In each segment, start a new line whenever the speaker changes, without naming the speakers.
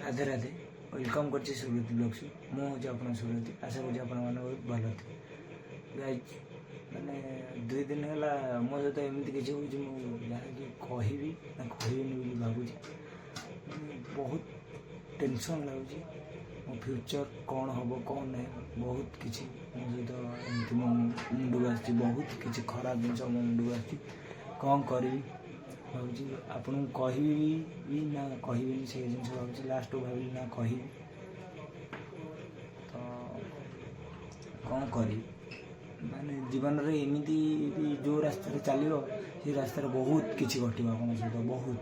Radhe Radhe welcome कर सुरत blogs मुझे आप सुरत आशा करुँच आप बहुत भल थे गाइज मैंने 2 दिन है मो सहित एमती किसी हो जहाँकि कहबी ना कहबी भावुँ बहुत टेंशन लगुच मो फ्यूचर कौन हम कौन ना बहुत किसी मो सहित एमती मो मुंड को आसी बहुत किसी खराब जिन मो मुंड को आसी कौन करी भावुँ आपन कहबी ना कहबी से जिन भावुँ लास्ट भाविली ना कह तो कौन करी माने जीवन में एमती भी जो रास्ता चलो से रास्तार बहुत किसी घट आप सहित बहुत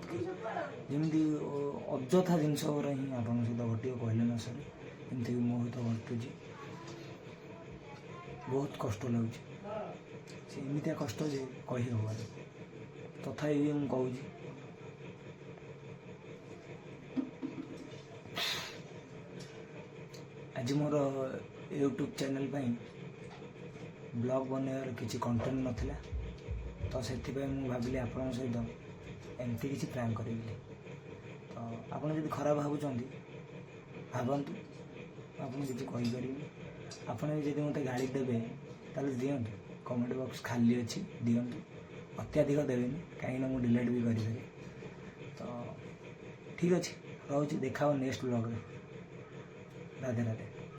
जमी अजथा जिनस हिं आप सहित घट कहले न सर एमती मो सहित घटुची बहुत कष्ट लगुच एमती कष्ट जे कही हबार तथापि मुझे कहूँ आज मोर यूट्यूब चैनल ब्लॉग बनवार किसी कंटेंट नाला तो से भाविली आप सहित एमती किसी प्रैंक करी तो आपड़ जब खराब भावुं भावतु आप किसी कहीपर आपड़ जब मत गाड़ी देवे ताल दिंतु कमेंट बॉक्स खाली अच्छी दिंतु अत्याधिक देवेनि कहीं मुझे डिलीट भी करें तो ठीक अच्छे रोचे देखा नेक्स्ट ब्लॉग राधे राधे।